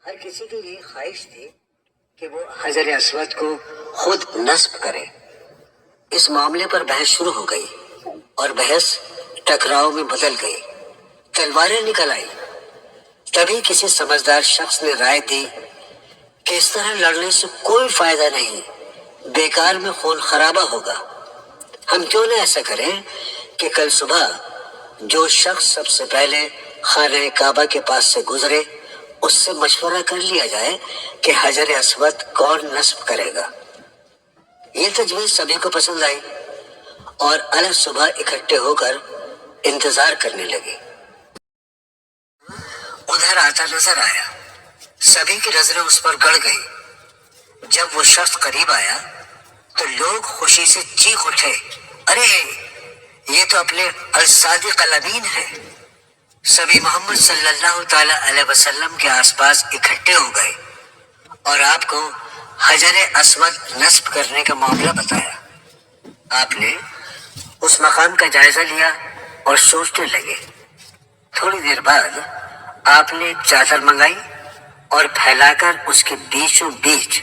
ہر کسی کی یہ خواہش تھی کہ وہ حجر اسود کو خود نصب کرے۔ اس معاملے پر بحث شروع ہو گئی اور بحث ٹکراؤ میں بدل گئی، تلواریں نکل آئی۔ تبھی کسی سمجھدار شخص نے رائے دی کہ اس طرح لڑنے سے کوئی فائدہ نہیں، بیکار میں خون خرابہ ہوگا۔ ہم کیوں نہ ایسا کریں کہ کل صبح جو شخص سب سے پہلے خانہ کعبہ کے پاس سے گزرے اس سے مشورہ کر لیا جائے کہ حجر اسود کون نصب کرے گا۔ یہ تجویز سبھی کو پسند آئی اور الگ صبح اکٹھے ہو کر انتظار کرنے لگے۔ ادھر آتا نظر آیا، سبھی کی نظریں اس پر گڑ گئی۔ جب وہ شخص قریب آیا تو لوگ خوشی سے چیخ اٹھے، ارے یہ تو اپنے الصادق الامین ہے۔ سبھی محمد صلی اللہ تعالی علیہ وسلم کے آس پاس اکٹھے ہو گئے اور آپ کو حجر اسود نصب کرنے کا معاملہ بتایا۔ آپ نے اس مقام کا جائزہ لیا اور سوچنے لگے۔ تھوڑی دیر بعد آپ نے چادر منگائی اور پھیلا کر اس کے بیچوں بیچ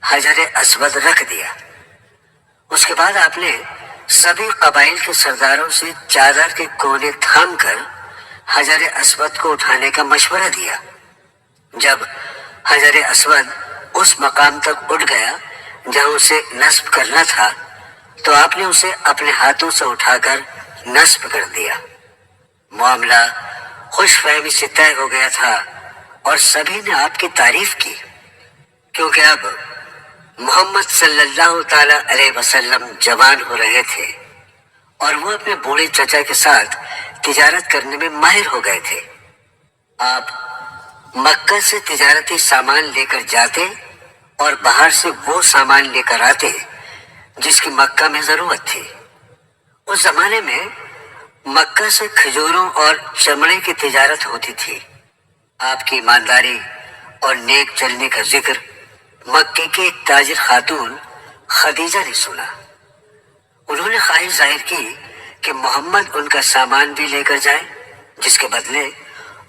حجر اسود رکھ دیا۔ اس کے بعد آپ نے سبھی قبائل کے سرداروں سے چادر کے کونے تھام کر حجر اسود کو اٹھانے کا مشورہ دیا۔ جب حجر اسود اس مقام تک اٹھ گیا جہاں اسے نصب کرنا تھا تو آپ نے اسے اپنے ہاتھوں سے اٹھا کر نصب کر دیا۔ معاملہ خوش فہمی سے طے ہو گیا تھا اور سبھی نے آپ کی تعریف کی، کیونکہ اب محمد صلی اللہ تعالی علیہ وسلم جوان ہو رہے تھے اور وہ اپنے بوڑھے چچا کے ساتھ تجارت کرنے میں ماہر ہو گئے تھے۔ آپ مکہ سے تجارتی سامان لے کر جاتے اور باہر سے وہ سامان لے کر آتے جس کی مکہ میں ضرورت تھی۔ اس زمانے میں مکہ سے کھجوروں اور چمڑے کی تجارت ہوتی تھی۔ آپ کی ایمانداری اور نیک چلنے کا ذکر مکے کے ایک تاجر خاتون خدیجہ نے سنا۔ انہوں نے خواہش ظاہر کی کہ محمد ان کا سامان بھی لے کر جائیں، جس کے بدلے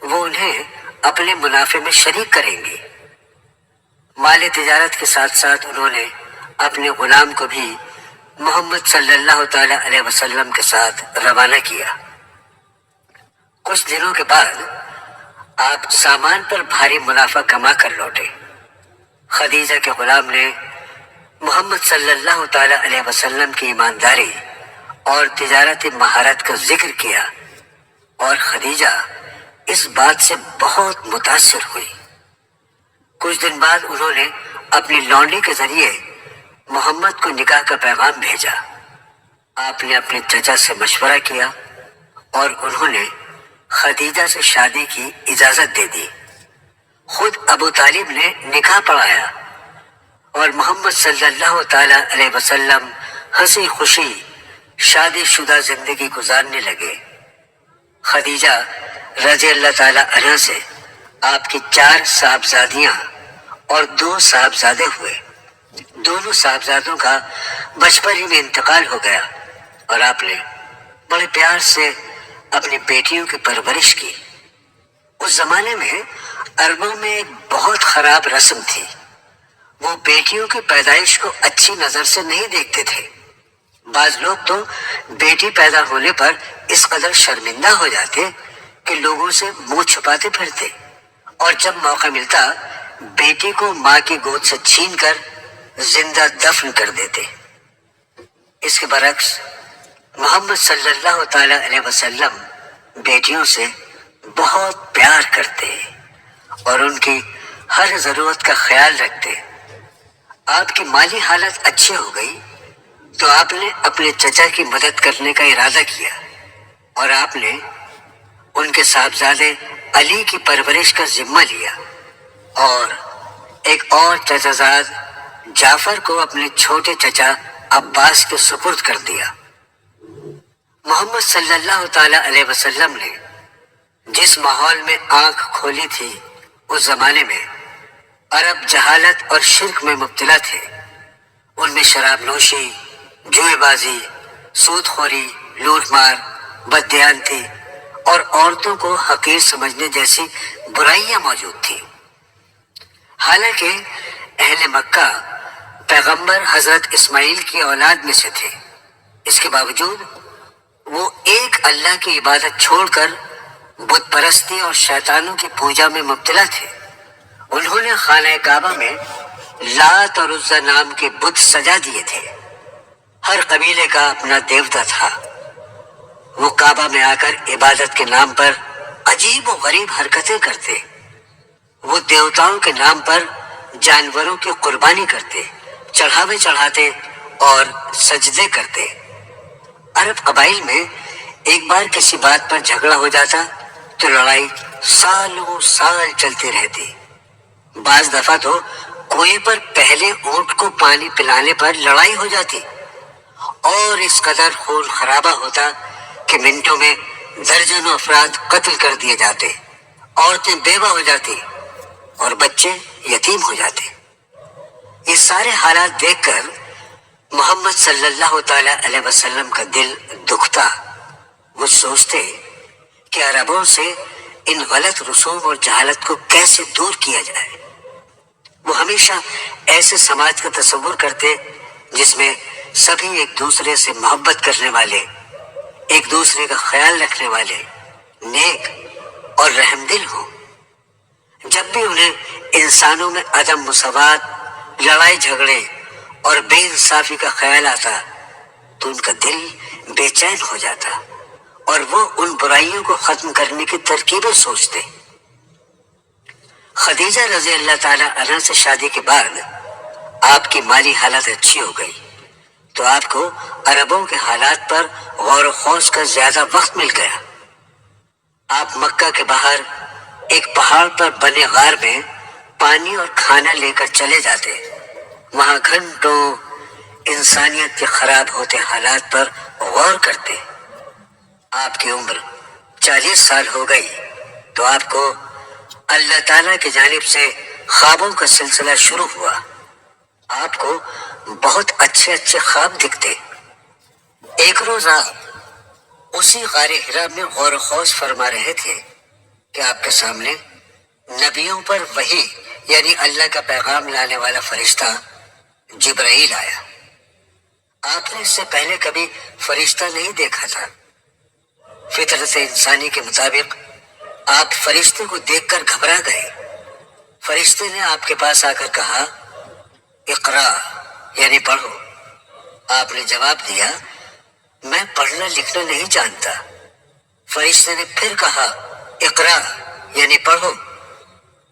وہ انہیں اپنے منافع میں شریک کریں گے۔ مال تجارت کے ساتھ ساتھ انہوں نے اپنے غلام کو بھی محمد صلی اللہ تعالی علیہ وسلم کے ساتھ روانہ کیا۔ کچھ دنوں کے بعد آپ سامان پر بھاری منافع کما کر لوٹے۔ خدیجہ کے غلام نے محمد صلی اللہ تعالی علیہ وسلم کی ایمانداری اور تجارتی مہارت کا ذکر کیا اور خدیجہ اس بات سے بہت متاثر ہوئی۔ کچھ دن بعد انہوں نے اپنی لونڈی کے ذریعے محمد کو نکاح کا پیغام بھیجا۔ آپ نے اپنے چچا سے مشورہ کیا اور انہوں نے خدیجہ سے شادی کی اجازت دے دی۔ خود ابو طالب نے نکاح پڑھایا اور محمد صلی اللہ تعالی علیہ وسلم ہنسی خوشی شادی شدہ زندگی گزارنے لگے۔ خدیجہ رضی اللہ تعالی عنہ سے آپ کی 4 صاحبزادیاں اور 2 صاحبزادے ہوئے۔ دونوں صاحبزادوں کا بچپن ہی میں انتقال ہو گیا اور آپ نے بڑے پیار سے اپنی بیٹیوں کی پرورش کی۔ اس زمانے میں عربوں میں ایک بہت خراب رسم تھی، وہ بیٹیوں کی پیدائش کو اچھی نظر سے نہیں دیکھتے تھے۔ بعض لوگ تو بیٹی پیدا ہونے پر اس قدر شرمندہ ہو جاتے کہ لوگوں سے منہ چھپاتے پھرتے اور جب موقع ملتا بیٹی کو ماں کی گود سے چھین کر زندہ دفن کر دیتے۔ اس کے برعکس محمد صلی اللہ تعالی علیہ وسلم بیٹیوں سے بہت پیار کرتے اور ان کی ہر ضرورت کا خیال رکھتے۔ آپ کی مالی حالت اچھی ہو گئی تو آپ نے اپنے چچا کی مدد کرنے کا ارادہ کیا اور آپ نے ان کے صاحبزادے علی کی پرورش کا ذمہ لیا اور ایک اور چچا زاد جعفر کو اپنے چھوٹے چچا عباس کے سپرد کر دیا۔ محمد صلی اللہ تعالی علیہ وسلم نے جس ماحول میں آنکھ کھولی تھی اس زمانے میں عرب جہالت اور شرک میں مبتلا تھے۔ ان میں شراب نوشی، جوئے بازی، سود خوری، لوٹ مار، بددیانتی اور عورتوں کو حقیر سمجھنے جیسی برائیاں موجود تھیں۔ حالانکہ اہل مکہ پیغمبر حضرت اسماعیل کی اولاد میں سے تھے، اس کے باوجود وہ ایک اللہ کی عبادت چھوڑ کر بت پرستی اور شیطانوں کی پوجا میں مبتلا تھے۔ انہوں نے خانہ کعبہ میں لات اور عزا نام کے بت سجا دیے تھے۔ ہر قبیلے کا اپنا دیوتا تھا۔ وہ کعبہ میں آ کر عبادت کے نام پر عجیب و غریب حرکتیں کرتے۔ وہ دیوتاؤں کے نام پر جانوروں کی قربانی کرتے، چڑھاوے چڑھاتے اور سجدے کرتے۔ عرب قبائل میں ایک بار کسی بات پر جھگڑا ہو جاتا تو لڑائی سالوں سال چلتی رہتی۔ بعض دفعہ تو کنویں پر پہلے اونٹ کو پانی پلانے پر لڑائی ہو جاتی اور اس قدر خون خرابہ ہوتا کہ منٹوں میں درجنوں افراد قتل کر دیے جاتے، عورتیں بیوہ ہو جاتی اور بچے یتیم ہو جاتے۔ یہ سارے حالات دیکھ کر محمد صلی اللہ تعالی علیہ وسلم کا دل دکھتا۔ وہ سوچتے کہ عربوں سے ان غلط رسوم اور جہالت کو کیسے دور کیا جائے۔ وہ ہمیشہ ایسے سماج کا تصور کرتے جس میں سبھی ایک دوسرے سے محبت کرنے والے، ایک دوسرے کا خیال رکھنے والے، نیک اور رحم دل ہوں۔ جب بھی انہیں انسانوں میں عدم مساوات، لڑائی جھگڑے اور بے انصافی کا خیال آتا تو ان کا دل بے چین ہو جاتا اور وہ ان برائیوں کو ختم کرنے کی ترکیبیں سوچتے۔ خدیجہ رضی اللہ تعالی عنہا سے شادی کے بعد آپ کی مالی حالت اچھی ہو گئی تو آپ کو عربوں کے حالات پر غور و خوض کا زیادہ وقت مل گیا۔ آپ مکہ کے باہر ایک پہاڑ پر بنے غار میں پانی اور کھانا لے کر چلے جاتے۔ وہاں گھنٹوں انسانیت کے خراب ہوتے حالات پر غور کرتے۔ آپ کی عمر 40 سال ہو گئی تو آپ کو اللہ تعالیٰ کی جانب سے خوابوں کا سلسلہ شروع ہوا۔ آپ کو بہت اچھے اچھے خواب دکھتے۔ ایک روز آپ اسی غار حرا میں غور و خوض فرما رہے تھے کہ آپ کے سامنے نبیوں پر وحی یعنی اللہ کا پیغام لانے والا فرشتہ جبرائیل آیا۔ آپ نے اس سے پہلے کبھی فرشتہ نہیں دیکھا تھا۔ فطرت انسانی کے مطابق آپ فرشتے کو دیکھ کر گھبرا گئے۔ فرشتے نے آپ کے پاس آ کر کہا، اقرا یعنی پڑھو۔ آپ نے جواب دیا، میں پڑھنا لکھنا نہیں جانتا۔ فرشتے نے پھر کہا، اقرا یعنی پڑھو۔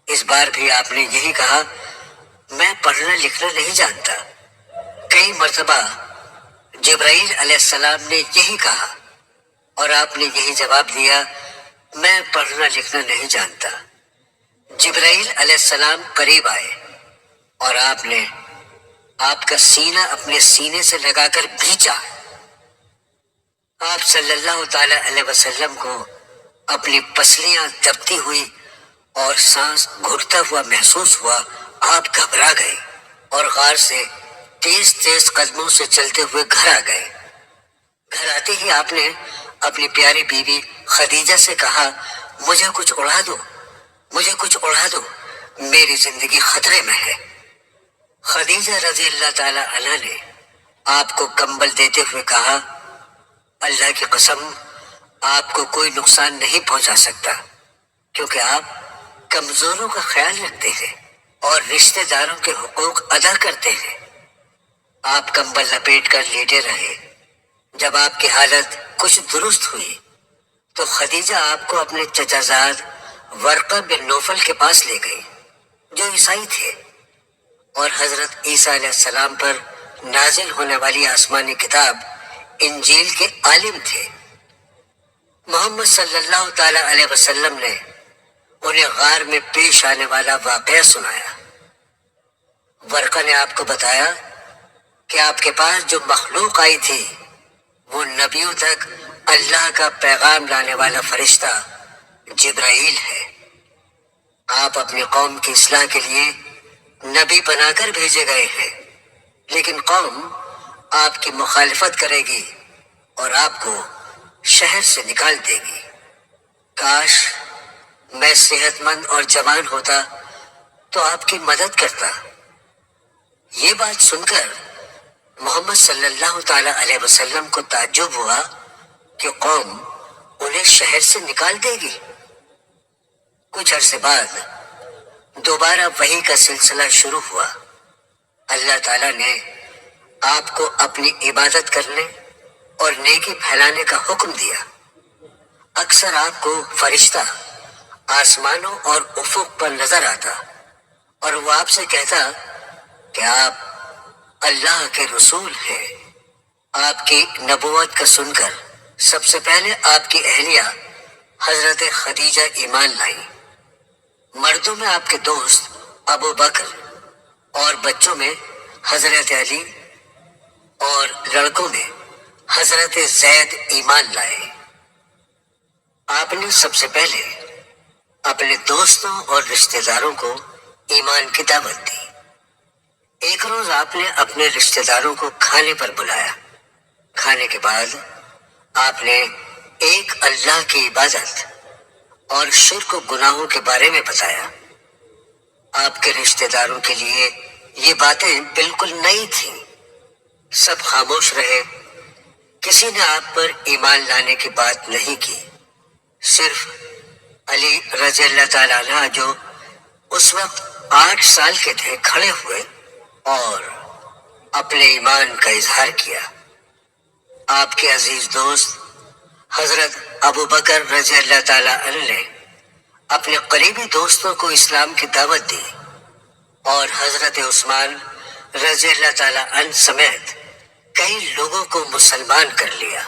اس بار بھی آپ نے یہی کہا، میں پڑھنا لکھنا نہیں جانتا۔ کئی مرتبہ جبرائیل علیہ السلام نے یہی کہا اور آپ نے یہی جواب دیا، میں پڑھنا لکھنا نہیں جانتا۔ جبرائیل علیہ السلام قریب آئے اور آپ نے آپ کا سینہ اپنے سینے سے لگا کر بھینچا۔ آپ صلی اللہ تعالی علیہ وسلم کو اپنی پسلیاں دبتی ہوئی اور سانس گھٹتا ہوا محسوس ہوا۔ آپ گھبرا گئے اور غار سے تیز تیز قدموں سے چلتے ہوئے گھر آ گئے۔ گھر آتے ہی آپ نے اپنی پیاری بیوی خدیجہ سے کہا، مجھے کچھ اڑا دو، مجھے کچھ اڑا دو، میری زندگی خطرے میں ہے۔ خدیجہ رضی اللہ تعالی عنہا نے آپ کو کمبل دیتے ہوئے کہا، اللہ کی قسم آپ کو کوئی نقصان نہیں پہنچا سکتا کیونکہ آپ کمزوروں کا خیال رکھتے ہیں اور رشتہ داروں کے حقوق ادا کرتے ہیں۔ آپ کمبل لپیٹ کر لیٹے رہے۔ جب آپ کی حالت کچھ درست ہوئی تو خدیجہ آپ کو اپنے چچا زاد ورقہ بن نوفل کے پاس لے گئی جو عیسائی تھے اور حضرت عیسیٰ علیہ السلام پر نازل ہونے والی آسمانی کتاب انجیل کے عالم تھے۔ محمد صلی اللہ تعالی علیہ وسلم نے انہیں غار میں پیش آنے والا واقعہ سنایا۔ ورقہ نے آپ کو بتایا کہ آپ کے پاس جو مخلوق آئی تھی وہ نبیوں تک اللہ کا پیغام لانے والا فرشتہ جبرائیل ہے۔ آپ اپنی قوم کی اصلاح کے لیے نبی بنا کر بھیجے گئے ہیں، لیکن قوم آپ کی مخالفت کرے گی اور آپ کو شہر سے نکال دے گی۔ کاش میں صحت مند اور جوان ہوتا تو آپ کی مدد کرتا۔ یہ بات سن کر محمد صلی اللہ تعالی علیہ وسلم کو تعجب ہوا کہ قوم انہیں شہر سے نکال دے گی۔ کچھ عرصے بعد دوبارہ وحی کا سلسلہ شروع ہوا۔ اللہ تعالیٰ نے آپ کو اپنی عبادت کرنے اور نیکی پھیلانے کا حکم دیا۔ اکثر آپ کو فرشتہ آسمانوں اور افق پر نظر آتا اور وہ آپ سے کہتا کہ آپ اللہ کے رسول ہیں۔ آپ کی نبوت کا سن کر سب سے پہلے آپ کی اہلیہ حضرت خدیجہ ایمان لائی۔ مردوں میں آپ کے دوست ابو بکر اور بچوں میں حضرت علی اور لڑکوں میں حضرت زید ایمان لائے۔ آپ نے سب سے پہلے اپنے دوستوں اور رشتہ داروں کو ایمان کی دعوت دی۔ ایک روز آپ نے اپنے رشتہ داروں کو کھانے پر بلایا۔ کھانے کے بعد آپ نے ایک اللہ کی عبادت اور شرک و گناہوں کے بارے میں بتایا۔ آپ کے رشتہ داروں کے لیے یہ باتیں بالکل نئی تھیں۔ سب خاموش رہے، کسی نے آپ پر ایمان لانے کی بات نہیں کی۔ صرف علی رضی اللہ تعالیٰ عنہ جو اس وقت 8 سال کے تھے کھڑے ہوئے اور اپنے ایمان کا اظہار کیا۔ آپ کے عزیز دوست حضرت ابو بکر رضی اللہ تعالیٰ عنہ نے اپنے قریبی دوستوں کو اسلام کی دعوت دی اور حضرت عثمان رضی اللہ تعالیٰ عنہ سمیت کئی لوگوں کو مسلمان کر لیا۔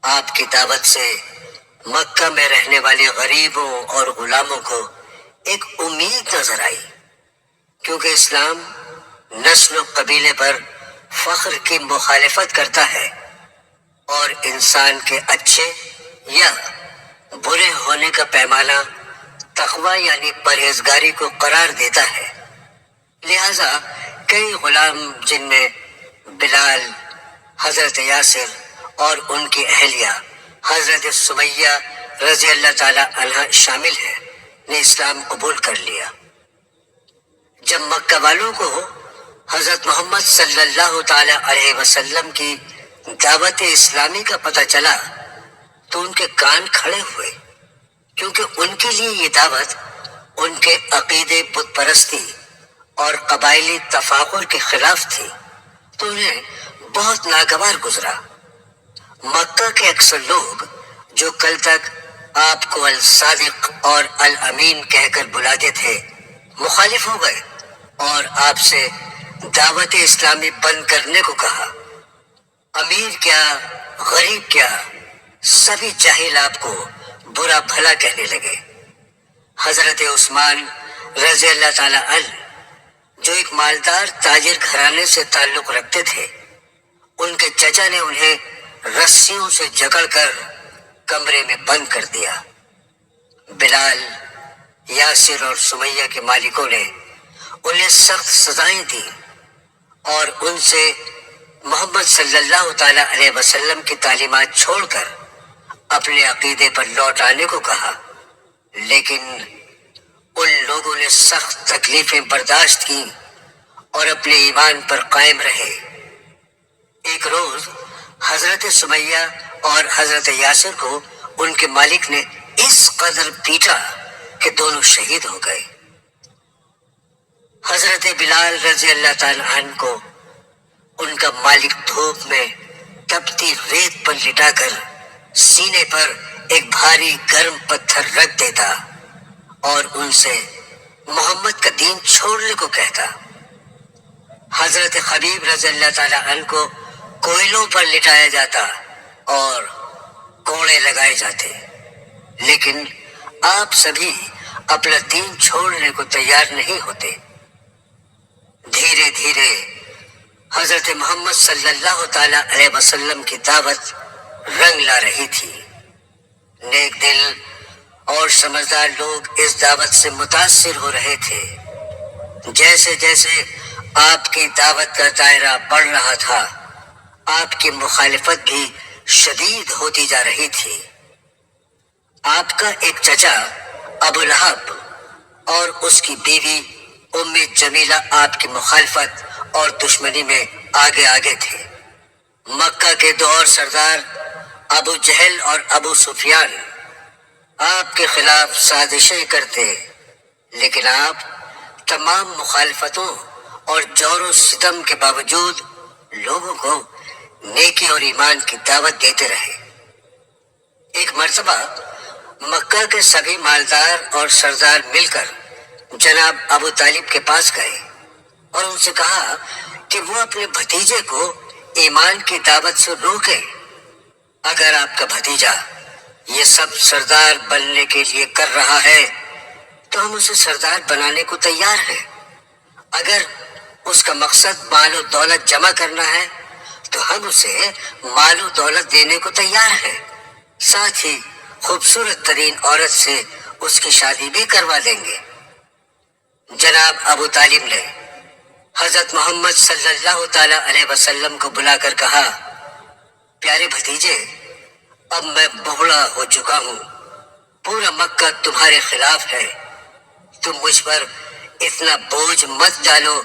آپ کی دعوت سے مکہ میں رہنے والے غریبوں اور غلاموں کو ایک امید نظر آئی، کیونکہ اسلام نسل و قبیلے پر فخر کی مخالفت کرتا ہے اور انسان کے اچھے یا برے ہونے کا پیمانہ تقوی یعنی پرہیزگاری کو قرار دیتا ہے۔ لہذا کئی غلام جن میں بلال، حضرت یاسر اور ان کی اہلیہ حضرت سمیہ رضی اللہ تعالی عنہ شامل ہیں، نے اسلام قبول کر لیا۔ جب مکہ والوں کو حضرت محمد صلی اللہ تعالی علیہ وسلم کی دعوت اسلامی کا پتہ چلا تو ان کے کان کھڑے ہوئے، کیونکہ ان کے لیے یہ دعوت ان کے عقیدے بت پرستی اور قبائلی تفاخر کے خلاف تھی، تو انہیں بہت ناگوار گزرا۔ مکہ کے اکثر لوگ جو کل تک آپ کو الصادق اور الامین کہہ کر بلاتے تھے مخالف ہو گئے اور آپ سے دعوت اسلامی بند کرنے کو کہا۔ امیر کیا، غریب کیا، سبھی جاہل آپ کو برا بھلا کہنے لگے۔ حضرت عثمان رضی اللہ تعالی عنہ جو ایک مالدار تاجر گھرانے سے تعلق رکھتے تھے، ان کے چچا نے انہیں رسیوں سے جکڑ کر کمرے میں بند کر دیا۔ بلال، یاسر اور سمیہ کے مالکوں نے انہیں سخت سزائیں دی اور ان سے محمد صلی اللہ تعالی علیہ وسلم کی تعلیمات چھوڑ کر اپنے عقیدے پر لوٹ آنے کو کہا، لیکن ان لوگوں نے سخت تکلیفیں برداشت کی اور اپنے ایمان پر قائم رہے۔ ایک روز حضرت سمیہ اور حضرت یاسر کو ان کے مالک نے اس قدر پیٹا کہ دونوں شہید ہو گئے۔ حضرت بلال رضی اللہ تعالی عنہ کو ان کا مالک دھوپ میں تپتی ریت پر لٹا کر سینے پر ایک بھاری گرم پتھر رکھ دیتا اور ان سے محمد کا دین چھوڑنے کو کہتا۔ حضرت خبیب رضی اللہ تعالی عنہ کو کوئلوں پر لٹایا جاتا اور کوڑے لگائے جاتے، لیکن آپ سبھی اپنا دین چھوڑنے کو تیار نہیں ہوتے۔ دھیرے دھیرے حضرت محمد صلی اللہ تعالی علیہ وسلم کی دعوت رنگ لا رہی تھی۔ نیک دل اور سمجھدار لوگ اس دعوت سے متاثر ہو رہے تھے۔ جیسے جیسے آپ کی دعوت کا دائرہ بڑھ رہا تھا، آپ کی مخالفت بھی شدید ہوتی جا رہی تھی۔ آپ کا ایک چچا ابو لہب اور اس کی بیوی ام جمیلہ آپ کی مخالفت اور دشمنی میں آگے آگے تھے۔ مکہ کے دو اور سردار ابو جہل اور ابو سفیان آپ کے خلاف سازشیں کرتے، لیکن آپ تمام مخالفتوں اور جور و ستم کے باوجود لوگوں کو نیکی اور ایمان کی دعوت دیتے رہے۔ ایک مرتبہ مکہ کے سبھی مالدار اور سردار مل کر جناب ابو طالب کے پاس گئے اور ان سے کہا کہ وہ اپنے بھتیجے کو ایمان کی دعوت سے روکیں۔ اگر آپ کا بھتیجا یہ سب سردار بننے کے لیے کر رہا ہے تو ہم اسے سردار بنانے کو تیار ہیں۔ اگر اس کا مقصد مال و دولت جمع کرنا ہے تو ہم اسے مال و دولت دینے کو تیار ہیں، ساتھ ہی خوبصورت ترین عورت سے اس کی شادی بھی کروا دیں گے۔ جناب ابو طالب نے حضرت محمد صلی اللہ تعالی علیہ وسلم کو بلا کر کہا، پیارے بھتیجے، اب میں بوڑھا ہو چکا ہوں، پورا مکہ تمہارے خلاف ہے، تم مجھ پر اتنا بوجھ مت ڈالو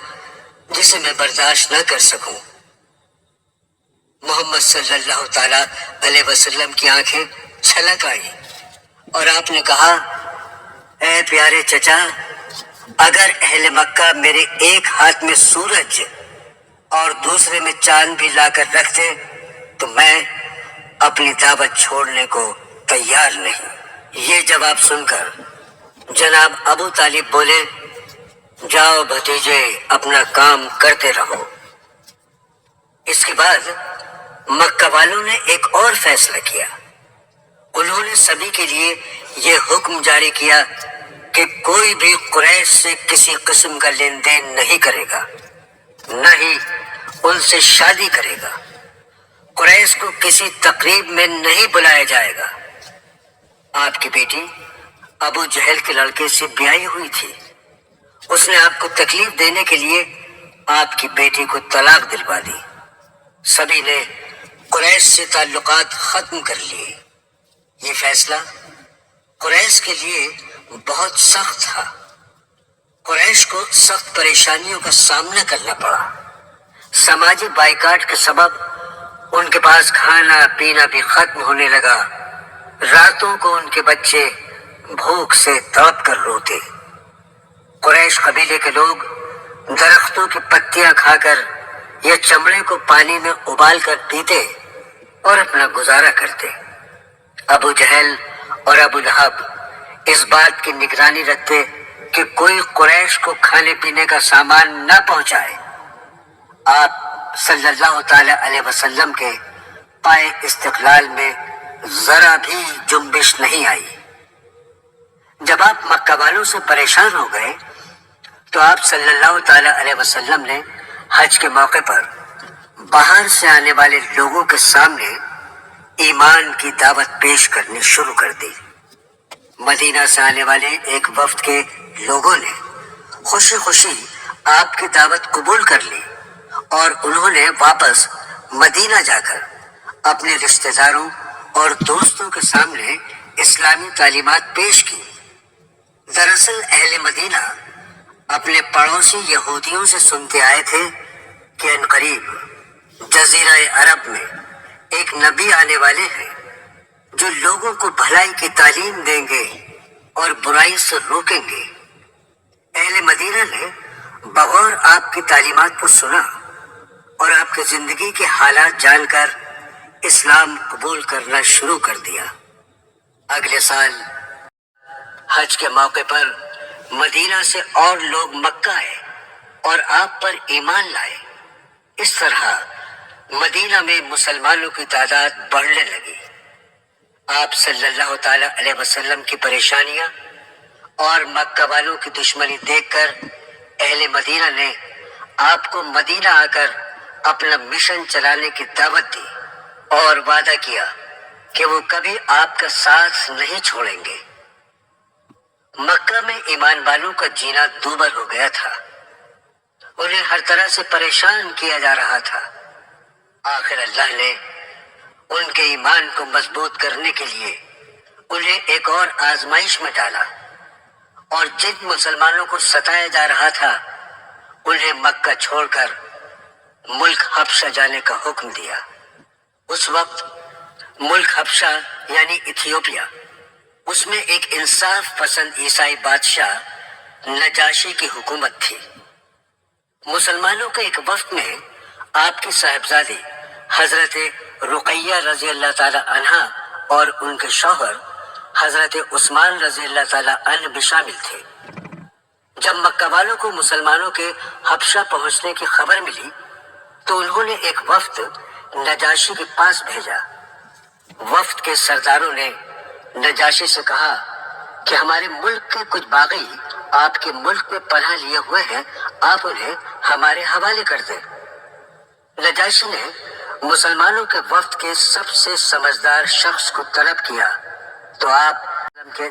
جسے میں برداشت نہ کر سکوں۔ محمد صلی اللہ تعالی علیہ وسلم کی آنکھیں چھلک آئیں اور آپ نے کہا، اے پیارے چچا، اگر اہل مکہ میرے ایک ہاتھ میں سورج اور دوسرے میں چاند بھی لا کر رکھتے تو میں اپنی دعوت چھوڑنے کو تیار نہیں۔ یہ جواب سن کر جناب ابو طالب بولے، جاؤ بھتیجے، اپنا کام کرتے رہو۔ اس کے بعد مکہ والوں نے ایک اور فیصلہ کیا۔ انہوں نے سبھی کے لیے یہ حکم جاری کیا کہ کوئی بھی قریش سے کسی قسم کا لین دین نہیں کرے گا، نہ ہی ان سے شادی کرے گا۔ قریش کو کسی تقریب میں نہیں بلایا جائے گا۔ آپ کی بیٹی ابو جہل کے لڑکے سے بیاہی ہوئی تھی، اس نے آپ کو تکلیف دینے کے لیے آپ کی بیٹی کو طلاق دلوا دی۔ سبھی نے قریش سے تعلقات ختم کر لیے۔ یہ فیصلہ قریش کے لیے بہت سخت تھا۔ قریش کو سخت پریشانیوں کا سامنا کرنا پڑا۔ سماجی بائیکاٹ کے سبب ان کے پاس کھانا پینا بھی ختم ہونے لگا۔ راتوں کو ان کے بچے بھوک سے تڑپ کر روتے۔ قریش قبیلے کے لوگ درختوں کی پتیاں کھا کر یا چمڑے کو پانی میں ابال کر پیتے اور اپنا گزارا کرتے۔ ابو جہل اور ابو لہب اس بات کی نگرانی رکھتے کہ کوئی قریش کو کھانے پینے کا سامان نہ پہنچائے۔ آپ صلی اللہ تعالی علیہ وسلم کے پائے استقلال میں ذرا بھی جنبش نہیں آئی۔ جب آپ مکہ والوں سے پریشان ہو گئے تو آپ صلی اللہ تعالی علیہ وسلم نے حج کے موقع پر باہر سے آنے والے لوگوں کے سامنے ایمان کی دعوت پیش کرنی شروع کر دی۔ مدینہ سے آنے والے ایک وفد کے لوگوں نے خوشی خوشی آپ کی دعوت قبول کر لی اور انہوں نے واپس مدینہ جا کر اپنے رشتہ داروں اور دوستوں کے سامنے اسلامی تعلیمات پیش کی۔ دراصل اہل مدینہ اپنے پڑوسی یہودیوں سے سنتے آئے تھے کہ عنقریب جزیرہ عرب میں ایک نبی آنے والے ہیں جو لوگوں کو بھلائی کی تعلیم دیں گے اور برائی سے روکیں گے۔ اہل مدینہ نے بغور آپ کی تعلیمات کو سنا اور آپ کی زندگی کے حالات جان کر اسلام قبول کرنا شروع کر دیا۔ اگلے سال حج کے موقع پر مدینہ سے اور لوگ مکہ آئے اور آپ پر ایمان لائے۔ اس طرح مدینہ میں مسلمانوں کی تعداد بڑھنے لگی۔ آپ صلی اللہ تعالی علیہ وسلم کی پریشانیاں اور مکہ والوں کی دشمنی دیکھ کر اہل مدینہ نے آپ کو مدینہ آ کر اپنا مشن چلانے کی دعوت دی اور وعدہ کیا کہ وہ کبھی آپ کا ساتھ نہیں چھوڑیں گے۔ مکہ میں ایمان والوں کا جینا دوبر ہو گیا تھا۔ انہیں ہر طرح سے پریشان کیا جا رہا تھا۔ آخر اللہ نے ان کے ایمان کو مضبوط کرنے کے لیے انہیں ایک اور آزمائش میں ڈالا۔ اور جن مسلمانوں کو ستایا جا رہا تھا انہیں مکہ چھوڑ کر ملک حبشہ جانے کا حکم دیا۔ اس وقت ملک حبشہ یعنی ایتھیوپیا، اس میں ایک انصاف پسند عیسائی بادشاہ نجاشی کی حکومت تھی۔ مسلمانوں کے ایک وفد میں آپ کی صاحبزادی حضرت رقیہ رضی اللہ تعالی عنہا اور ان کے شوہر حضرت عثمان رضی اللہ تعالی عنہ بھی شامل تھے۔ جب مکہ والوں کو مسلمانوں کے حبشہ پہنچنے کی خبر ملی تو انہوں نے ایک وفد نجاشی کے پاس بھیجا۔ وفد کے سرداروں نے نجاشی سے کہا کہ ہمارے ملک کے کچھ باغی آپ کے ملک میں پناہ لیے ہوئے ہیں، آپ انہیں ہمارے حوالے کر دیں۔ نجاشی نے مسلمانوں کے وفد کے سب سے سمجھدار شخص کو طلب کیا تو آپ کے